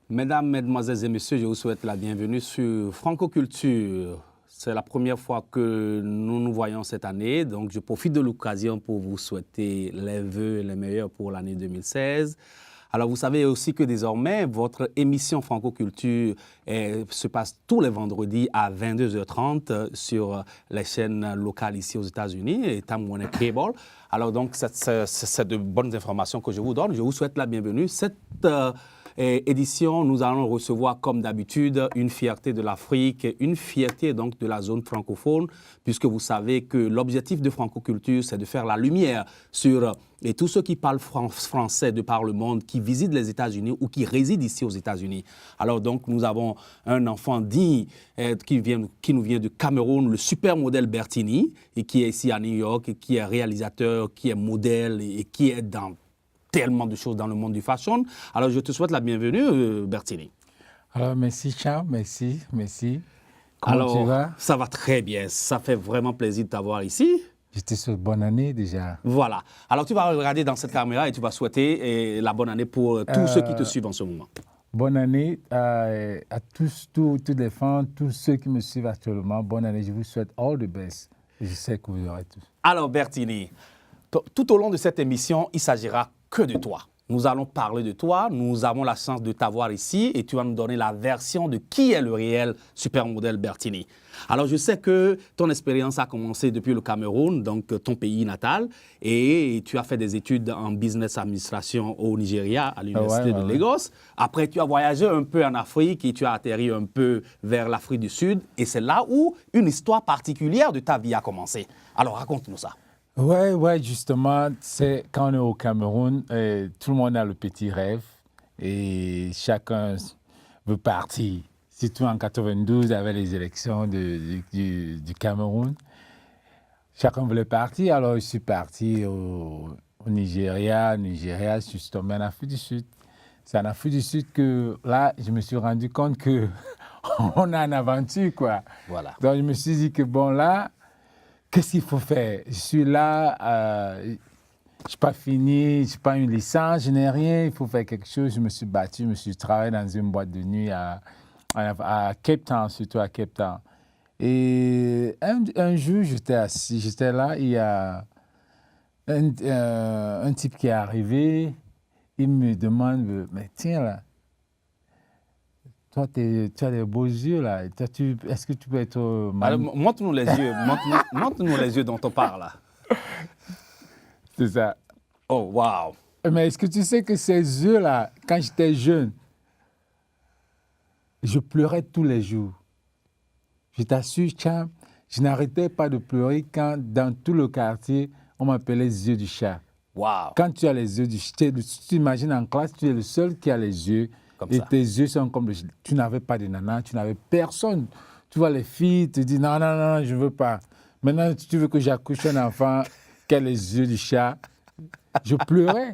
Mesdames, Mesdemoiselles et Messieurs, je vous souhaite la bienvenue sur Francoculture. C'est la première fois que nous nous voyons cette année, donc je profite de l'occasion pour vous souhaiter les vœux les meilleurs pour l'année 2016. Alors, vous savez aussi que désormais, votre émission Francoculture se passe tous les vendredis à 22h30 sur les chaînes locales ici aux États-Unis, et Time Warner Cable. Alors, donc, c'est de bonnes informations que je vous donne. Je vous souhaite la bienvenue. Cette édition, nous allons recevoir, comme d'habitude, une fierté de l'Afrique, une fierté donc de la zone francophone, puisque vous savez que l'objectif de Francoculture, c'est de faire la lumière sur et tous ceux qui parlent français de par le monde, qui visitent les États-Unis ou qui résident ici aux États-Unis. Alors donc, nous avons un enfant digne qui nous vient du Cameroun, le super modèle Bertini, et qui est ici à New York, et qui est réalisateur, qui est modèle et qui est dans tellement de choses dans le monde du fashion. Alors, je te souhaite la bienvenue, Bertini. Alors, merci, Charles, merci. Comment tu vas? Ça va très bien. Ça fait vraiment plaisir de t'avoir ici. Je te souhaite bonne année déjà. Voilà. Alors, tu vas regarder dans cette caméra et tu vas souhaiter la bonne année pour tous ceux qui te suivent en ce moment. Bonne année à tous les fans, tous ceux qui me suivent actuellement. Bonne année. Je vous souhaite all the best. Je sais que vous aurez tout. Alors, Bertini, tout au long de cette émission, il s'agira que de toi. Nous allons parler de toi, nous avons la chance de t'avoir ici et tu vas nous donner la version de qui est le réel supermodèle Bertini. Alors, je sais que ton expérience a commencé depuis le Cameroun, donc ton pays natal, et tu as fait des études en business administration au Nigeria, à l'université de Lagos. Après, tu as voyagé un peu en Afrique et tu as atterri un peu vers l'Afrique du Sud. Et c'est là où une histoire particulière de ta vie a commencé. Alors, raconte-nous ça. Ouais, justement, c'est quand on est au Cameroun, tout le monde a le petit rêve et chacun veut partir. Surtout en 92, avec les élections du Cameroun. Chacun voulait partir, alors je suis parti au Nigeria, je suis tombé en Afrique du Sud. C'est en Afrique du Sud que là, je me suis rendu compte qu'on a une aventure, quoi. Voilà. Donc je me suis dit que bon, là, qu'est-ce qu'il faut faire? Je suis là, je n'ai pas fini, je n'ai pas une licence, je n'ai rien, il faut faire quelque chose. Je me suis battu, je me suis travaillé dans une boîte de nuit à Cape Town, surtout à Cape Town. Et un jour, j'étais là, il y a un type qui est arrivé, il me demande, mais tiens là, toi, tu as des beaux yeux là, est-ce que tu peux être... Alors, montre-nous les yeux, montre-nous les yeux dont on parle là. C'est ça. Oh, wow. Mais est-ce que tu sais que ces yeux-là, quand j'étais jeune, je pleurais tous les jours. Je t'assure, Cham, je n'arrêtais pas de pleurer quand, dans tout le quartier, on m'appelait les yeux du chat. Wow. Quand tu as les yeux du chat, tu t'imagines en classe, tu es le seul qui a les yeux. Comme et ça. Tes yeux sont comme... Tu n'avais pas de nana, tu n'avais personne. Tu vois les filles, tu dis non, je ne veux pas. Maintenant, si tu veux que j'accouche un enfant qui a les yeux du chat, je pleurais.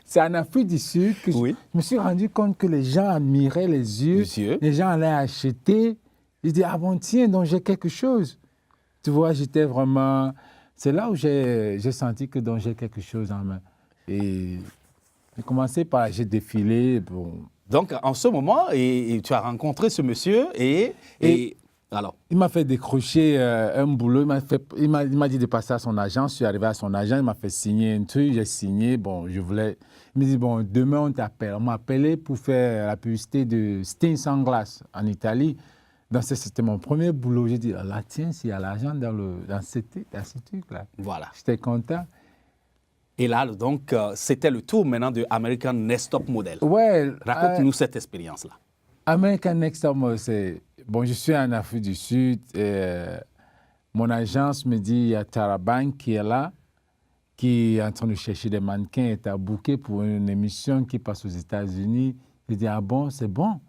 C'est en Afrique du Sud que je me suis rendu compte que les gens admiraient les yeux. Les gens allaient acheter. Je dis, ah bon, tiens, donc j'ai quelque chose. Tu vois, j'étais vraiment... C'est là où j'ai senti que donc j'ai quelque chose en main. Et j'ai commencé par... J'ai défilé. Bon. Donc, en ce moment, et tu as rencontré ce monsieur et alors? Il m'a fait décrocher un boulot. Il m'a dit de passer à son agent. Je suis arrivé à son agent. Il m'a fait signer un truc. J'ai signé. Bon, je voulais... Il me dit, bon, demain, on t'appelle. On m'a appelé pour faire la publicité de Sting Sunglass en Italie. Donc, c'était mon premier boulot. J'ai dit, là, tiens, s'il y a l'argent dans ce truc-là. Voilà. J'étais content. Et là, donc, c'était le tour maintenant de American Next Top Model. Ouais. Raconte-nous cette expérience-là. American Next Top Model, c'est... Bon, je suis en Afrique du Sud. Et, mon agence me dit, il y a Tarabank qui est là, qui est en train de chercher des mannequins, et t'a booké pour une émission qui passe aux États-Unis. Je dis, ah bon, c'est bon.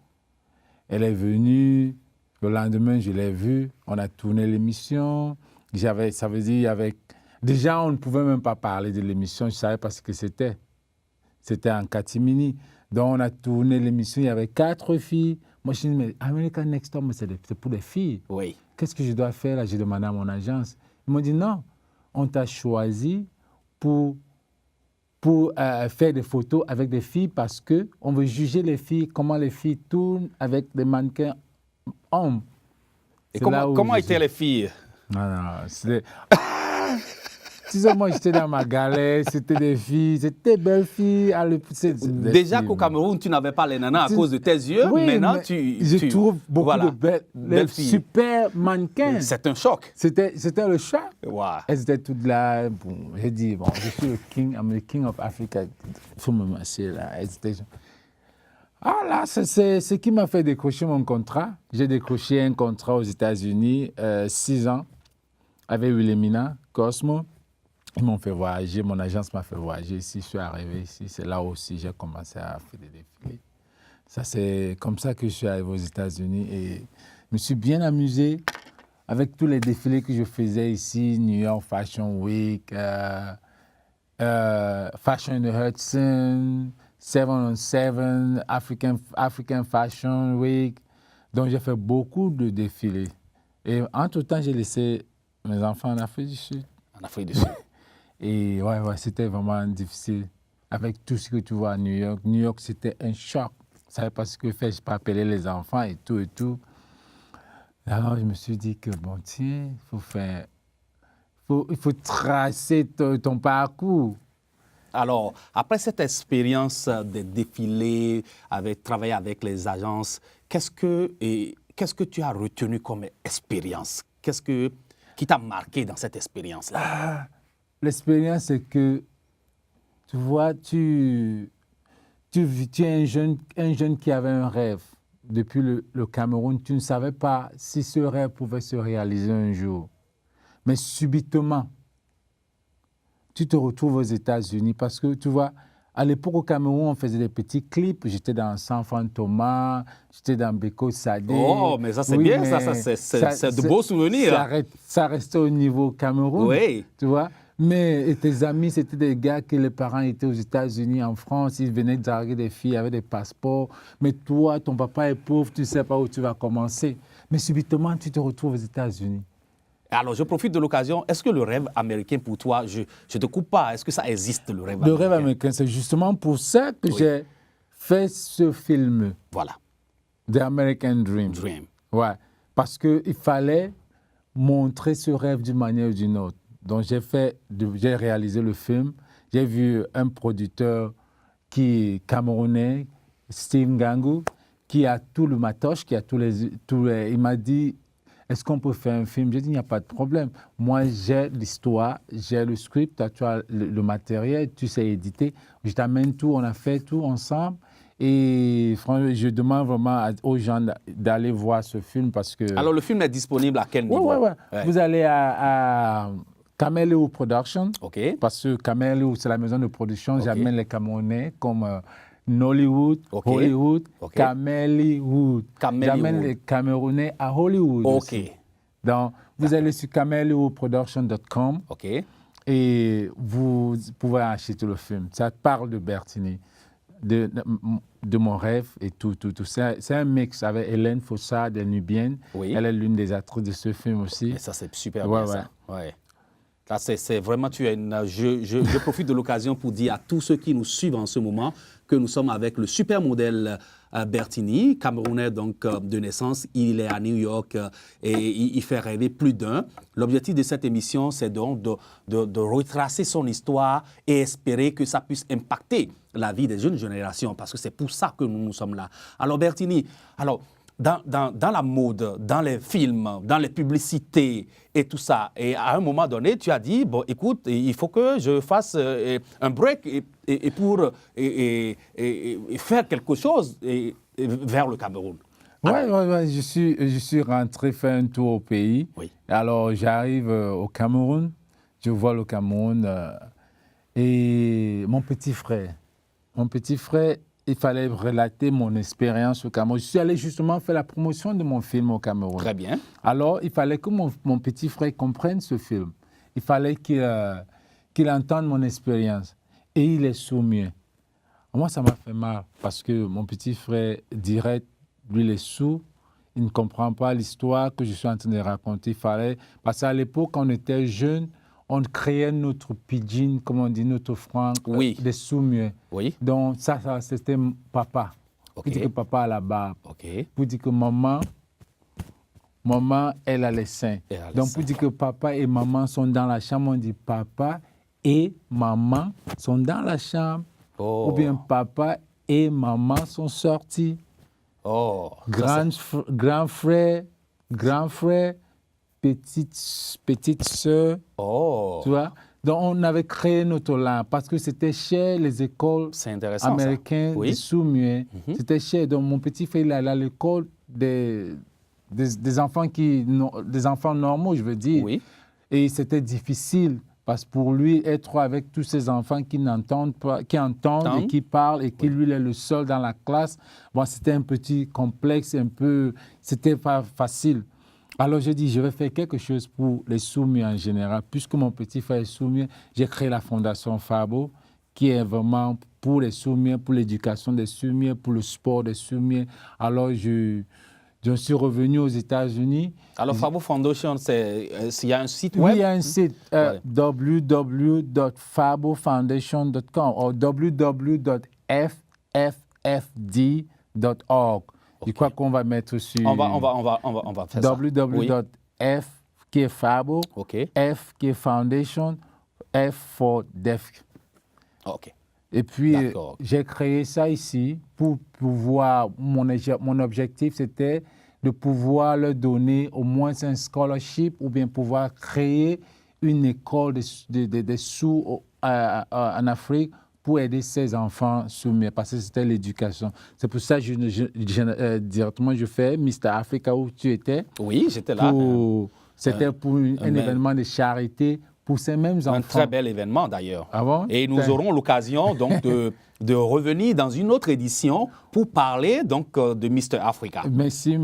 Elle est venue, le lendemain, je l'ai vue, on a tourné l'émission. Ça veut dire, avec... Déjà, on ne pouvait même pas parler de l'émission, je savais pas ce que c'était. C'était en catimini. Donc, on a tourné l'émission, il y avait 4 filles. Moi, je me dis, mais American Next Top, c'est pour les filles. Oui. Qu'est-ce que je dois faire là? J'ai demandé à mon agence. Ils m'ont dit, non, on t'a choisi pour pour faire des photos avec des filles parce qu'on veut juger les filles, comment les filles tournent avec des mannequins hommes. Et comment étaient les filles? C'était... Tu sais, moi, j'étais dans ma galère, c'était des filles, c'était des belles filles. Déjà qu'au Cameroun, tu n'avais pas les nanas à cause de tes yeux. Oui, maintenant, je trouve beaucoup de belles filles. Super mannequins. C'est un choc. C'était le choc. Wow. Elles étaient toutes là. Bon, j'ai dit, bon, je suis le king, I'm the king of Africa. Il faut me masser là. Elles étaient... Ah là, c'est ce qui m'a fait décrocher mon contrat. J'ai décroché un contrat aux États-Unis, 6 ans, avec Wilhelmina, Cosmo. Ils m'ont fait voyager, mon agence m'a fait voyager ici, je suis arrivé ici, c'est là aussi j'ai commencé à faire des défilés. Ça, c'est comme ça que je suis arrivé aux États-Unis et je me suis bien amusé avec tous les défilés que je faisais ici, New York Fashion Week, Fashion in the Hudson, 7-on-7, African Fashion Week. Donc j'ai fait beaucoup de défilés. Et entre-temps, j'ai laissé mes enfants en Afrique du Sud. En Afrique du Sud. Et ouais, c'était vraiment difficile. Avec tout ce que tu vois à New York. New York, c'était un choc. Je ne savais pas ce que faire, je peux appeler les enfants et tout et tout. Alors, je me suis dit que, bon, tiens, il faut tracer ton parcours. Alors, après cette expérience des défilés, travailler avec les agences, qu'est-ce que tu as retenu comme expérience? Qui t'a marqué dans cette expérience-là? L'expérience, c'est que, tu vois, tu es un jeune qui avait un rêve. Depuis le Cameroun, tu ne savais pas si ce rêve pouvait se réaliser un jour. Mais subitement, tu te retrouves aux États-Unis parce que, tu vois, à l'époque au Cameroun, on faisait des petits clips. J'étais dans Sanfran Thomas, j'étais dans Beko Sadé. Oh, mais ça c'est bien, c'est de beaux souvenirs. Ça restait au niveau Cameroun, oui. Tu vois. Mais tes amis, c'était des gars que les parents étaient aux États-Unis, en France, ils venaient draguer des filles avec des passeports. Mais toi, ton papa est pauvre, tu ne sais pas où tu vas commencer. Mais subitement, tu te retrouves aux États-Unis. Alors, je profite de l'occasion. Est-ce que le rêve américain pour toi, je ne te coupe pas, est-ce que ça existe, le rêve américain? Le rêve américain, c'est justement pour ça que j'ai fait ce film. Voilà. The American Dream. Ouais. Parce qu'il fallait montrer ce rêve d'une manière ou d'une autre. Donc, j'ai réalisé le film. J'ai vu un producteur qui est camerounais, Steve Ngangou, qui a tout le matos, qui a il m'a dit, est-ce qu'on peut faire un film? J'ai dit, il n'y a pas de problème. Moi, j'ai l'histoire, j'ai le script, tu as le matériel, tu sais éditer. Je t'amène tout, on a fait tout ensemble. Et franchement, je demande vraiment aux gens d'aller voir ce film parce que... Alors, le film est disponible à quel niveau? Oui. Vous allez à Camelo Production, parce que Camelo, c'est la maison de production. J'amène les Camerounais comme Nollywood, Hollywood, Cameliwood. J'amène les Camerounais à Hollywood aussi. Donc, vous allez sur cameliwoodproduction.com et vous pouvez acheter le film. Ça parle de Bertini, de mon rêve et tout. C'est un mix avec Hélène Fossard, des Nubiennes. Elle est l'une des actrices de ce film aussi. Et ça, c'est super bien ça. Ouais. Là, c'est vraiment, je profite de l'occasion pour dire à tous ceux qui nous suivent en ce moment que nous sommes avec le super modèle Bertini, Camerounais donc de naissance. Il est à New York et il fait rêver plus d'un. L'objectif de cette émission, c'est donc de retracer son histoire et espérer que ça puisse impacter la vie des jeunes générations, parce que c'est pour ça que nous sommes là. Alors Bertini, dans la mode, dans les films, dans les publicités et tout ça, et à un moment donné, tu as dit, bon, écoute, il faut que je fasse un break pour faire quelque chose vers le Cameroun. Oui, je suis rentré faire un tour au pays. Alors, j'arrive au Cameroun, je vois le Cameroun et mon petit frère, il fallait relater mon expérience au Cameroun. Je suis allé justement faire la promotion de mon film au Cameroun. Très bien. Alors, il fallait que mon petit frère comprenne ce film. Il fallait qu'il entende mon expérience. Et il est sourd-muet. Moi, ça m'a fait mal parce que mon petit frère, direct, lui, il est sourd. Il ne comprend pas l'histoire que je suis en train de raconter. Parce qu'à l'époque, quand on était jeune, on créait notre pidgin, comme on dit, notre franc, Oui. des sous-muets. Oui. Donc, ça c'était papa. Ok. Pour dire que papa a la barbe. OK. Pour dire que maman, elle a les seins. Elle a les Donc, seins. pour dire que papa et maman sont dans la chambre, on dit papa et maman sont dans la chambre. Oh. Ou bien papa et maman sont sortis. Oh. Grand frère, petite sœur, Oh. tu vois. Donc, on avait créé notre langue parce que c'était cher, les écoles C'est intéressant, américaines, ça. Oui. des sous-muets. C'était cher. Donc, mon petit frère, il allait à l'école des enfants des enfants normaux, je veux dire. Oui. Et c'était difficile parce que pour lui, être avec tous ces enfants qui n'entendent pas, qui entendent et qui parlent et qui lui il est le seul dans la classe, bon, c'était un petit complexe, c'était pas facile. Alors je dis, je vais faire quelque chose pour les soumis en général. Puisque mon petit frère est soumis, j'ai créé la fondation Fabo, qui est vraiment pour les soumis, pour l'éducation des soumis, pour le sport des soumis. Alors je suis revenu aux États-Unis. Alors, Fabo Foundation, il y a un site web? Oui, il y a un site, www.fabofoundation.com ou www.ffd.org. Je crois qu'on va mettre sur... On va faire ça. www.f qui est Fabo, OK. F qui est Foundation, F for Deaf. OK. Et puis, D'accord. j'ai créé ça ici pour pouvoir... Mon objectif, c'était de pouvoir leur donner au moins un scholarship ou bien pouvoir créer une école de sous en Afrique pour aider ces enfants soumis, parce que c'était l'éducation. C'est pour ça que directement je fais Mr. Africa où tu étais. Oui, j'étais là. C'était pour un événement de charité pour ces mêmes enfants. Un très bel événement d'ailleurs. Ah bon? Et nous aurons l'occasion donc de revenir dans une autre édition pour parler donc de Mr. Africa. Merci.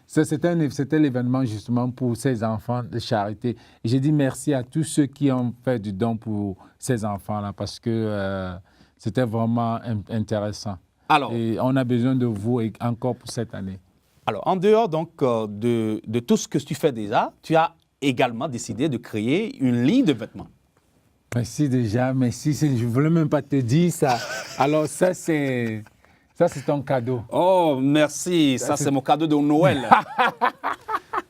C'était l'événement justement pour ces enfants de charité. Et j'ai dit merci à tous ceux qui ont fait du don pour ces enfants-là parce que c'était vraiment intéressant. Alors, et on a besoin de vous encore pour cette année. Alors, en dehors donc de tout ce que tu fais déjà, tu as également décidé de créer une ligne de vêtements. Merci déjà, merci. Je ne voulais même pas te dire ça. Alors ça, c'est ton cadeau. Oh, merci. Ça, c'est mon cadeau de Noël.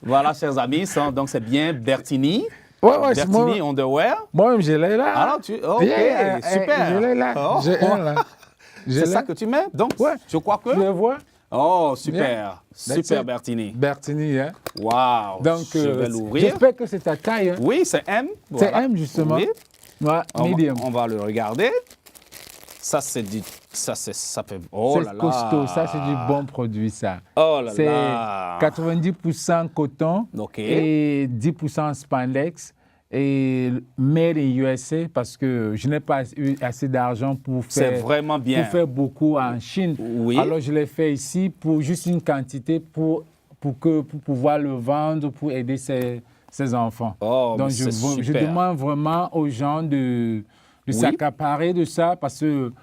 Voilà, chers amis, donc c'est bien Bertini. Bertini Underwear. Moi-même, je l'ai là. Alors, OK, super. Je l'ai là. Oh. C'est ça que tu mets? Donc, je crois que... Tu le vois? Oh, super. Super, Bertini. Bertini, hein? Wow. Donc, je vais l'ouvrir. J'espère que c'est ta taille. Hein? Oui, c'est M. Voilà. C'est M, justement. Oui. Ouais, medium. On va le regarder. Ça, c'est du... Ça fait... Oh là là. C'est costaud. Ça, c'est du bon produit, ça. Oh là là. C'est 90% coton et 10% spandex. Et made in USA parce que je n'ai pas eu assez d'argent pour faire beaucoup en Chine. Oui. Alors je l'ai fait ici pour juste une quantité pour pouvoir le vendre, pour aider ces enfants. Oh, donc je demande vraiment aux gens de s'accaparer de ça parce que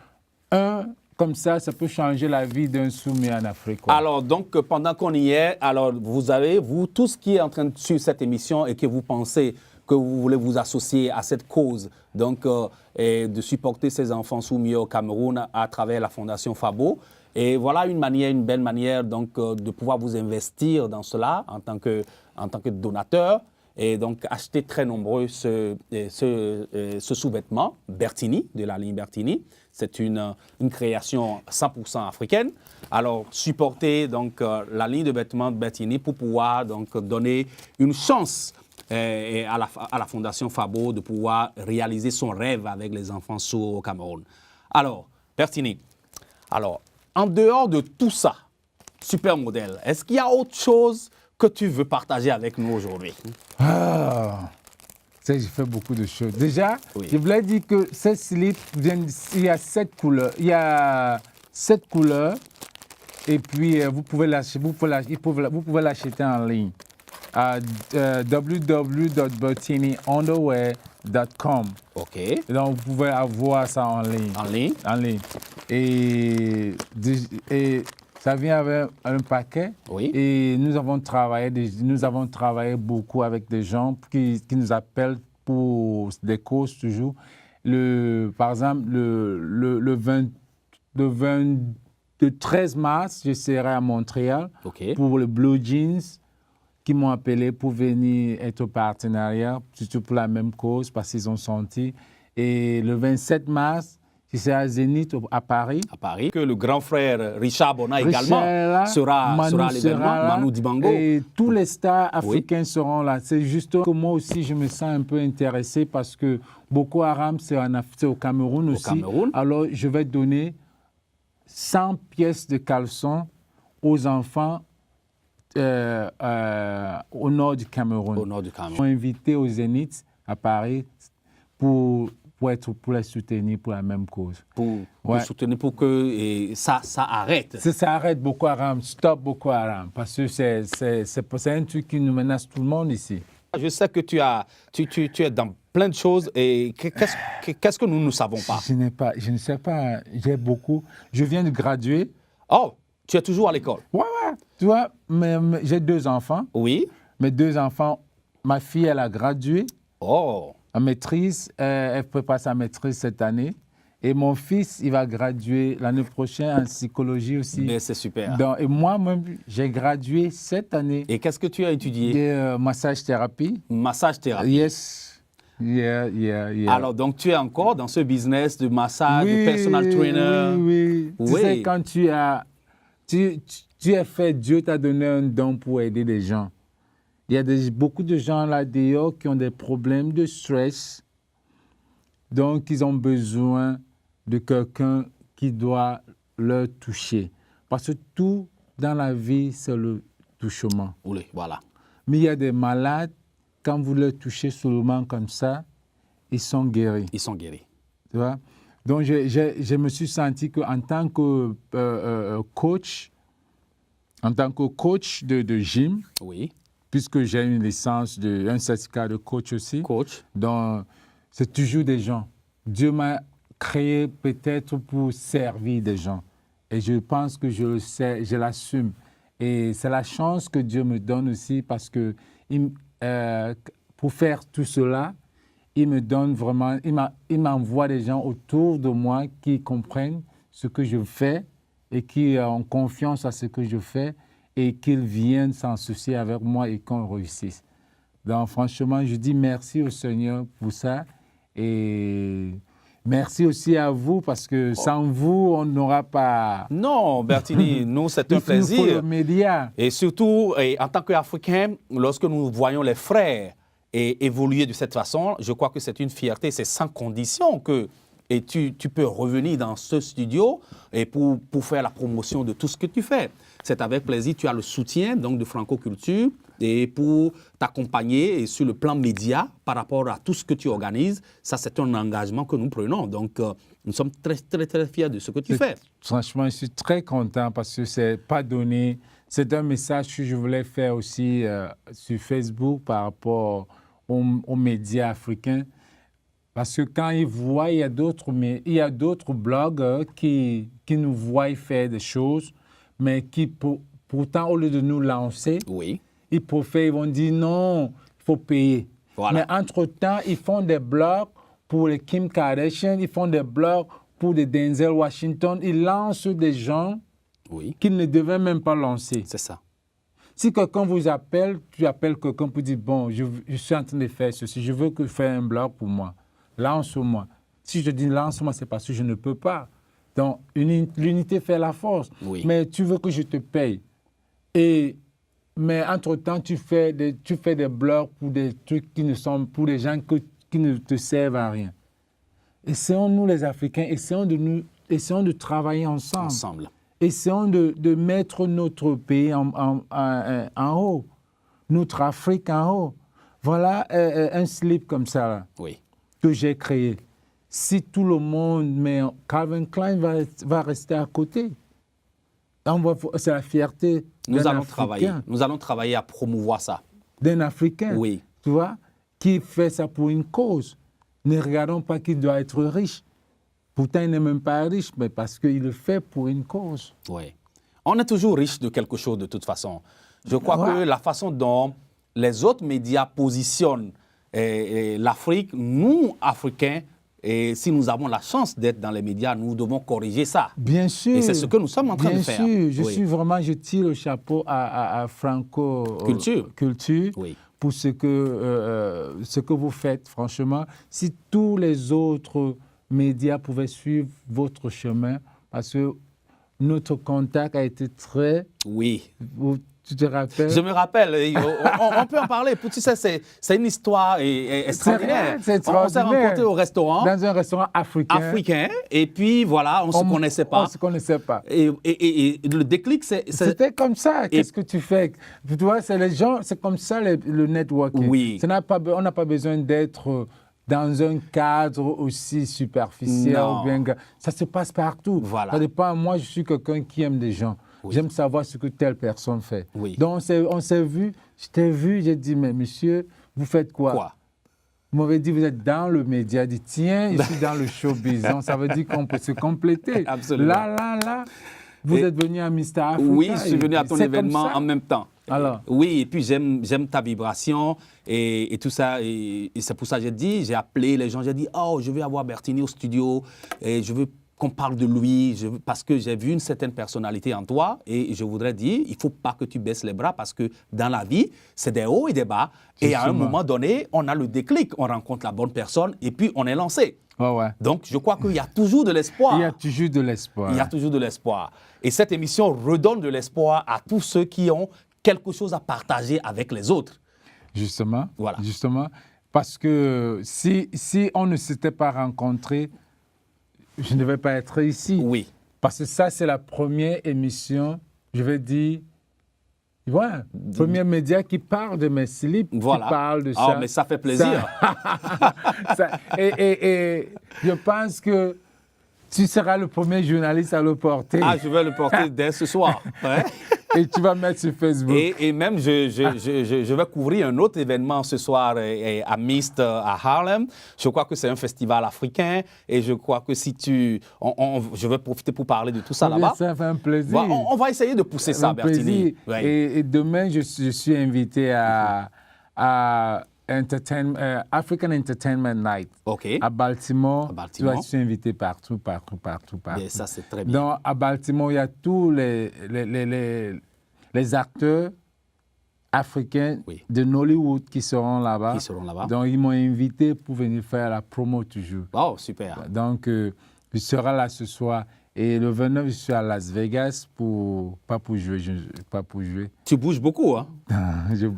comme ça peut changer la vie d'un soumis en Afrique. Quoi. Alors, donc, pendant qu'on y est, alors vous, tout ce qui est en train de suivre cette émission et que vous pensez que vous voulez vous associer à cette cause, donc, et de supporter ces enfants soumis au Cameroun à travers la Fondation Fabo. Et voilà une belle manière donc, de pouvoir vous investir dans cela en tant que donateur. Et donc, acheter très nombreux ce sous-vêtement Bertini, de la ligne Bertini. C'est une création 100% africaine. Alors, supporter donc, la ligne de vêtements Bertini pour pouvoir donc, donner une chance à la Fondation Fabo de pouvoir réaliser son rêve avec les enfants sourds au Cameroun. Alors, Bertini, en dehors de tout ça, super modèle, est-ce qu'il y a autre chose que tu veux partager avec nous aujourd'hui? J'ai fait beaucoup de choses. Déjà, je voulais dire que ces slips, il y a 7 couleurs. Il y a 7 couleurs et puis vous pouvez l'acheter en ligne à www.bertiniunderwear.com. OK. Donc, vous pouvez avoir ça en ligne. En ligne. Et ça vient avec un paquet. Oui. Et nous avons travaillé beaucoup avec des gens qui nous appellent pour des causes toujours. Par exemple, le 13 mars, je serai à Montréal pour le Blue Jeans qui m'ont appelé pour venir être au partenariat, surtout pour la même cause, parce qu'ils ont senti. Et le 27 mars, je serai à Zénith à Paris. À Paris. Que le grand frère Richard Bona également sera à l'événement, Manu Dibango. Et tous les stars africains seront là. C'est juste que moi aussi, je me sens un peu intéressé parce que Boko Haram, c'est au Cameroun aussi. Alors, je vais donner 100 pièces de caleçon aux enfants au nord du Cameroun. Au nord du Cameroun. Ils sont invités au Zénith à Paris pour les soutenir pour la même cause. Pour soutenir, pour que ça arrête. Ça arrête Boko Haram, stop Boko Haram, parce que c'est un truc qui nous menace tout le monde ici. Je sais que tu es dans plein de choses et qu'est-ce que nous ne savons pas? Je ne sais pas, j'ai beaucoup. Je viens de graduer. Oh, tu es toujours à l'école? Ouais. Tu vois, j'ai 2 enfants. Oui. Mes 2 enfants, ma fille, elle a gradué. Oh. En maîtrise, elle prépare sa maîtrise cette année. Et mon fils, il va graduer l'année prochaine en psychologie aussi. Mais c'est super. Et moi-même, j'ai gradué cette année. Et qu'est-ce que tu as étudié? Massage thérapie. Massage thérapie. Yes. Yeah. Alors, donc, tu es encore dans ce business de massage, de personal trainer? Oui. Tu sais, quand tu as fait, Dieu t'a donné un don pour aider les gens. Il y a beaucoup de gens là dehors qui ont des problèmes de stress. Donc, ils ont besoin de quelqu'un qui doit leur toucher. Parce que tout dans la vie, c'est le touchement. Oui, voilà. Mais il y a des malades, quand vous leur touchez seulement comme ça, ils sont guéris. Ils sont guéris. Tu vois? Donc, je me suis senti qu'en tant que coach, de gym, oui, puisque j'ai une licence, un certificat de coach aussi. Donc, c'est toujours des gens. Dieu m'a créé peut-être pour servir des gens. Et je pense que je le sais, je l'assume. Et c'est la chance que Dieu me donne aussi parce que pour faire tout cela, il me donne vraiment, il m'envoie des gens autour de moi qui comprennent ce que je fais et qui ont confiance à ce que je fais et qu'ils viennent s'associer avec moi et qu'on réussisse. Donc, franchement, je dis merci au Seigneur pour ça. Et merci aussi à vous, parce que sans vous, on n'aura pas... Non, Bertini, nous, c'est un plaisir. Il faut le média. Et surtout, en tant qu'Africains, lorsque nous voyons les frères évoluer de cette façon, je crois que c'est une fierté, c'est sans condition que... Et tu peux revenir dans ce studio et pour faire la promotion de tout ce que tu fais. C'est avec plaisir. Tu as le soutien donc, de Franco Culture et pour t'accompagner sur le plan média par rapport à tout ce que tu organises. Ça, c'est un engagement que nous prenons. Donc, nous sommes très, très, très fiers de ce que tu fais. Franchement, je suis très content parce que c'est pas donné. C'est un message que je voulais faire aussi sur Facebook par rapport aux médias africains. Parce que quand ils voient, il y a d'autres blogueurs qui nous voient faire des choses, mais qui, pourtant, au lieu de nous lancer, ils vont dire non, il faut payer. Voilà. Mais entre-temps, ils font des blogs pour les Kim Kardashian, ils font des blogs pour des Denzel Washington. Ils lancent des gens qu'ils ne devaient même pas lancer. C'est ça. Si quelqu'un vous appelle, tu appelles quelqu'un pour dire, bon, je suis en train de faire ceci, je veux faire un blog pour moi. Lance-moi. Si je dis lance-moi, c'est parce que je ne peux pas. Donc, l'unité fait la force. Oui. Mais tu veux que je te paye. Mais entre-temps, tu fais des blogs pour des trucs qui ne sont pour des gens qui ne te servent à rien. Essayons, nous les Africains, essayons de travailler ensemble. Essayons de mettre notre pays en haut, notre Afrique en haut. Voilà un slip comme ça là, que j'ai créé. Si tout le monde, mais Calvin Klein va rester à côté. C'est la fierté d'un Africain. Nous allons travailler à promouvoir ça. D'un Africain, tu vois, qui fait ça pour une cause. Ne regardons pas qu'il doit être riche. Pourtant, il n'est même pas riche, mais parce qu'il le fait pour une cause. Oui. On est toujours riche de quelque chose de toute façon. Je crois que la façon dont les autres médias positionnent l'Afrique, nous, Africains, et si nous avons la chance d'être dans les médias, nous devons corriger ça. Bien sûr. Et c'est ce que nous sommes en train de faire. Bien sûr, je tire le chapeau à Franco Culture oui. pour ce que vous faites, franchement. Si tous les autres médias pouvaient suivre votre chemin, parce que notre contact a été très... Oui. Tu te rappelles? Je me rappelle, on peut en parler. Tu sais, c'est une histoire extraordinaire. C'est extraordinaire. On s'est rencontrés au restaurant. Dans un restaurant africain. Et puis voilà, on ne se connaissait pas. On ne se connaissait pas. Et le déclic, c'était comme ça. Qu'est-ce que tu fais? Tu vois, c'est les gens, c'est comme ça le networking. Oui. On n'a pas besoin d'être dans un cadre aussi superficiel. Non. Ça se passe partout. Voilà. Ça dépend. Moi, je suis quelqu'un qui aime des gens. Oui. J'aime savoir ce que telle personne fait. Oui. Donc, on s'est vu, je t'ai vu, j'ai dit, mais monsieur, vous faites quoi? Vous m'avez dit, vous êtes dans le média. J'ai dit, tiens, je suis dans le showbiz. Donc, ça veut dire qu'on peut se compléter. Absolument. Là, vous êtes venu à Mr. Africa. Oui, je suis venu à ton événement en même temps. Alors. Oui, et puis j'aime ta vibration et tout ça. Et c'est pour ça que j'ai appelé les gens, j'ai dit, oh, je vais avoir Bertini au studio et je veux qu'on parle de lui, parce que j'ai vu une certaine personnalité en toi et je voudrais dire, il ne faut pas que tu baisses les bras parce que dans la vie, c'est des hauts et des bas. Et à un moment donné, on a le déclic, on rencontre la bonne personne et puis on est lancé. Oh ouais. Donc, je crois qu'il y a toujours de l'espoir. Il y a toujours de l'espoir. Il y a toujours de l'espoir. Et cette émission redonne de l'espoir à tous ceux qui ont quelque chose à partager avec les autres. Justement. Voilà. Justement. Parce que si on ne s'était pas rencontrés, je ne vais pas être ici. Oui. Parce que ça, c'est la première émission, je vais dire, premier média qui parle de mes slips, voilà. qui parle de ça. Oh, mais ça fait plaisir. Et je pense que tu seras le premier journaliste à le porter. Ah, je vais le porter dès ce soir. Ouais. Et tu vas mettre sur Facebook. Et même, je vais couvrir un autre événement ce soir à Mist, à Harlem. Je crois que c'est un festival africain. Et je crois que si je vais profiter pour parler de tout ça là-bas. Ça fait un plaisir. On va essayer de pousser ça, Bertini. Ouais. Et demain, je suis invité à African Entertainment Night. Okay. À Baltimore. Je suis invité partout. Et ça, c'est très bien. Donc, à Baltimore, il y a tous les acteurs africains de Nollywood qui seront là-bas. Donc, ils m'ont invité pour venir faire la promo toujours. Oh, super. Donc, je serai là ce soir. Et le 29, je suis à Las Vegas pas pour jouer. Tu bouges beaucoup, hein?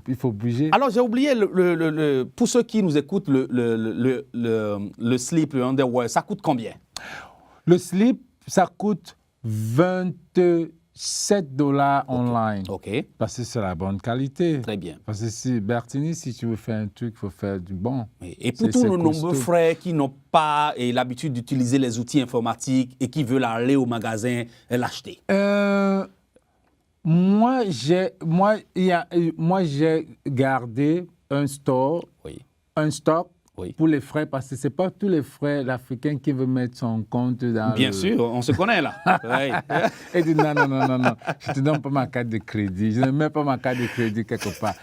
Il faut bouger. Alors, j'ai oublié, pour ceux qui nous écoutent, le slip, le underwear, ça coûte combien? Le slip, ça coûte $27 online. OK. Parce que c'est la bonne qualité. Très bien. Parce que Bertini, si tu veux faire un truc, il faut faire du bon. Et pour tous nos nombreux frères qui n'ont pas l'habitude d'utiliser les outils informatiques et qui veulent aller au magasin et l'acheter. Moi, j'ai gardé un store, un stock pour les frères, parce que ce n'est pas tous les frères africains qui veulent mettre son compte dans Bien sûr, on se connaît là. Et dit non, je ne te donne pas ma carte de crédit, je ne mets pas ma carte de crédit quelque part.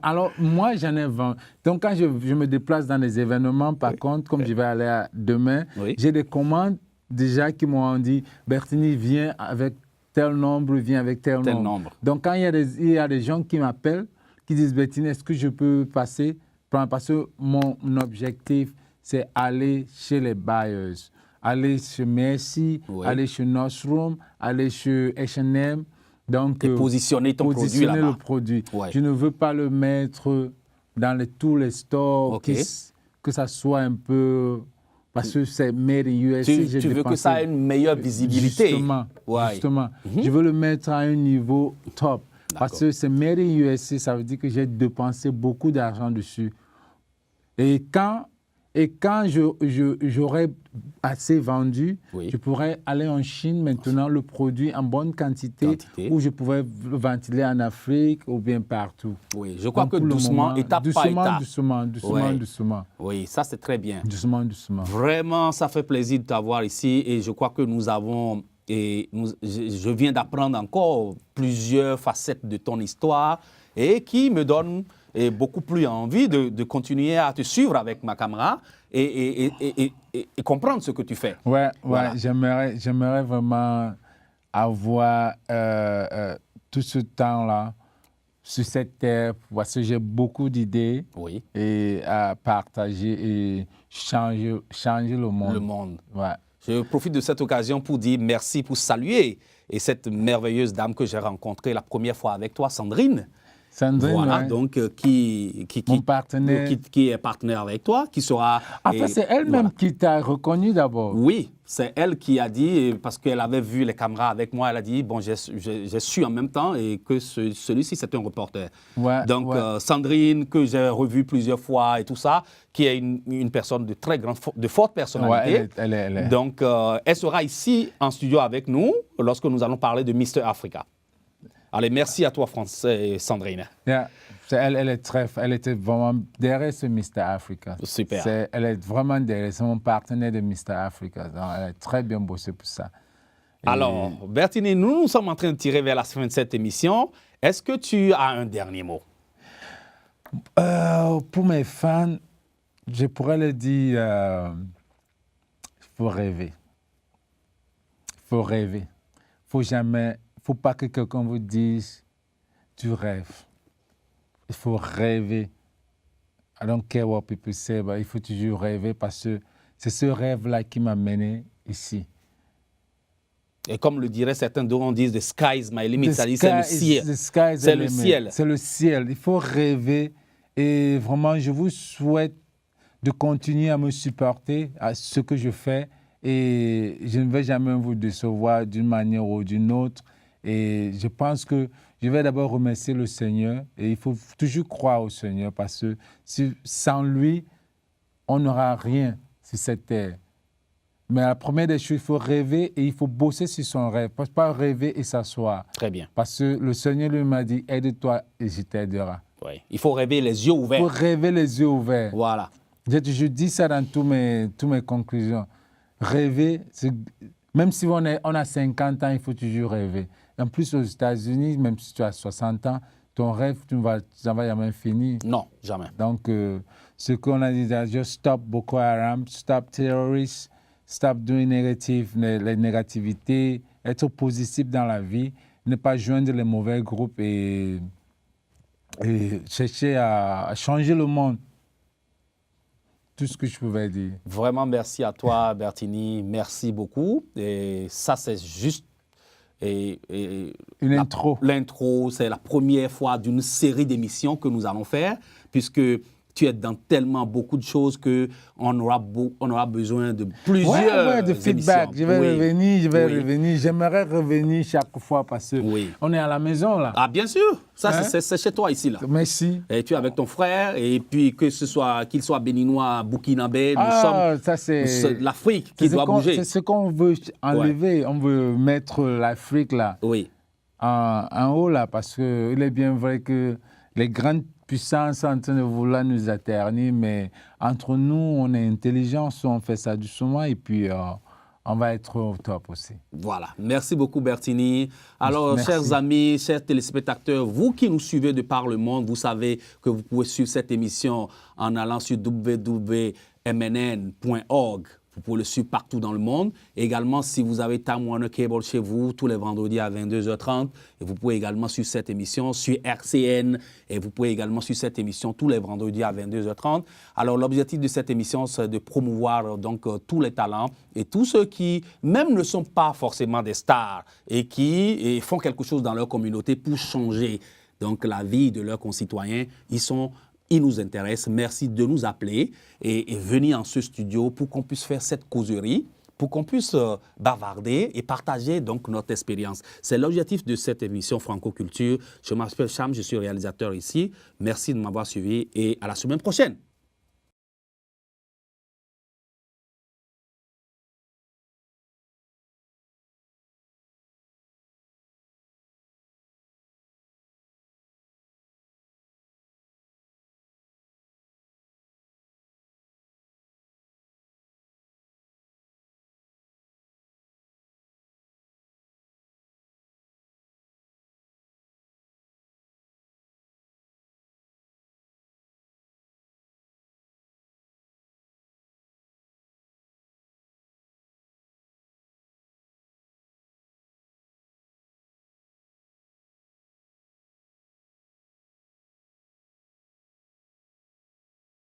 Alors, moi, j'en ai 20. Donc, quand je me déplace dans les événements, par contre, comme je vais aller demain, j'ai des commandes déjà qui m'ont dit, Bertini, viens avec tel nombre, viens avec tel nombre. Donc, quand il y a des gens qui m'appellent, qui disent, Bertini, est-ce que je peux passer? Parce que mon objectif, c'est aller chez les buyers, aller chez Merci, aller chez Nordstrom, aller chez H&M. Donc, et positionner ton produit là-bas. Le produit. Je ne veux pas le mettre dans tous les stores, que ça soit un peu... Parce que c'est made in USA. Tu veux que ça ait une meilleure visibilité. Justement. Je veux le mettre à un niveau top. Parce que c'est made in USA, ça veut dire que j'ai dépensé beaucoup d'argent dessus. Et quand j'aurai assez vendu, je pourrais aller en Chine maintenant, le produit en bonne quantité. Où je pourrais le ventiler en Afrique ou bien partout. Oui, je crois que doucement, étape par étape. Doucement. Oui, ça c'est très bien. Doucement. Vraiment, ça fait plaisir de t'avoir ici et je crois que nous avons... je viens d'apprendre encore plusieurs facettes de ton histoire et qui me donnent et beaucoup plus envie de continuer à te suivre avec ma caméra et comprendre ce que tu fais. Ouais, Voilà. j'aimerais vraiment avoir tout ce temps-là sur cette terre parce que j'ai beaucoup d'idées Oui. et à partager et changer le monde. Le monde. Ouais. Je profite de cette occasion pour dire merci, pour saluer et cette merveilleuse dame que j'ai rencontrée la première fois avec toi, Sandrine. Sandrine, Voilà, ouais. donc qui Mon partenaire. qui est partenaire avec toi, qui sera... Après, c'est elle-même voilà. qui t'a reconnu d'abord. Oui, c'est elle qui a dit, parce qu'elle avait vu les caméras avec moi, elle a dit, bon, j'ai su en même temps et que celui-ci, c'est un reporter. Ouais, Donc, ouais. Sandrine, que j'ai revue plusieurs fois et tout ça, qui est une personne de très grande, de forte personnalité. Ouais, elle est. Donc, elle sera ici en studio avec nous lorsque nous allons parler de Mister Africa. Allez, merci à toi, Sandrine. Yeah. Elle était vraiment derrière ce Mister Africa. Super. Elle est vraiment derrière, c'est mon partenaire de Mister Africa. Donc, elle a très bien bossé pour ça. Et Alors, Bertini, nous sommes en train de tirer vers la fin de cette émission. Est-ce que tu as un dernier mot? pour mes fans, je pourrais leur dire, il faut rêver. Il faut rêver. Faut pas que quelqu'un vous dise, tu rêves. Il faut rêver. I don't care what people say, but il faut toujours rêver parce que c'est ce rêve-là qui m'a mené ici. Et comme le diraient certains, on dit the sky is my limit, c'est le ciel. C'est le ciel. C'est le ciel. Il faut rêver et vraiment, je vous souhaite de continuer à me supporter à ce que je fais et je ne vais jamais vous décevoir d'une manière ou d'une autre. Et je pense que je vais d'abord remercier le Seigneur et il faut toujours croire au Seigneur parce que sans lui, on n'aura rien sur cette terre. Mais la première des choses, il faut rêver et il faut bosser sur son rêve. Il ne faut pas rêver et s'asseoir. Très bien. Parce que le Seigneur lui m'a dit, aide-toi et je t'aiderai. Oui. Il faut rêver les yeux ouverts. Il faut rêver les yeux ouverts. Voilà. Je dis ça dans toutes mes conclusions. Rêver, même si on a 50 ans, il faut toujours rêver. En plus, aux États-Unis, même si tu as 60 ans, ton rêve, ça ne va jamais finir. Non, jamais. Donc, ce qu'on a dit, just stop Boko Haram, stop terrorists, stop doing les négativités, être positif dans la vie, ne pas joindre les mauvais groupes et chercher à changer le monde. Tout ce que je pouvais dire. Vraiment, merci à toi, Bertini. Merci beaucoup. Et ça, c'est juste une intro. L'intro, c'est la première fois d'une série d'émissions que nous allons faire, puisque tu es dans tellement beaucoup de choses qu'on aura besoin de plusieurs de feedback. émissions. Je vais revenir. J'aimerais revenir chaque fois parce qu'on est à la maison là. Ah, bien sûr. Ça, c'est chez toi ici là. Merci. Et tu es avec ton frère et puis qu'il soit béninois, burkinabé, nous sommes l'Afrique qui doit bouger. C'est ce qu'on veut enlever. On veut mettre l'Afrique là. Oui. En haut là parce qu'il est bien vrai que les grandes puissance en train de vouloir nous atternir, mais entre nous, on est intelligent, on fait ça doucement et puis on va être au top aussi. Voilà. Merci beaucoup, Bertini. Alors, merci. Chers amis, chers téléspectateurs, vous qui nous suivez de par le monde, vous savez que vous pouvez suivre cette émission en allant sur www.mnn.org. Vous pouvez le suivre partout dans le monde. Et également, si vous avez Time Warner Cable chez vous, tous les vendredis à 22h30. Et vous pouvez également suivre cette émission sur RCN. Et vous pouvez également suivre cette émission tous les vendredis à 22h30. Alors, l'objectif de cette émission, c'est de promouvoir donc tous les talents et tous ceux qui, même ne sont pas forcément des stars et qui font quelque chose dans leur communauté pour changer donc la vie de leurs concitoyens. Ils nous intéressent. Merci de nous appeler et venir en ce studio pour qu'on puisse faire cette causerie, pour qu'on puisse bavarder et partager donc notre expérience. C'est l'objectif de cette émission Franco Culture. Je m'appelle Cham, je suis réalisateur ici. Merci de m'avoir suivi et à la semaine prochaine.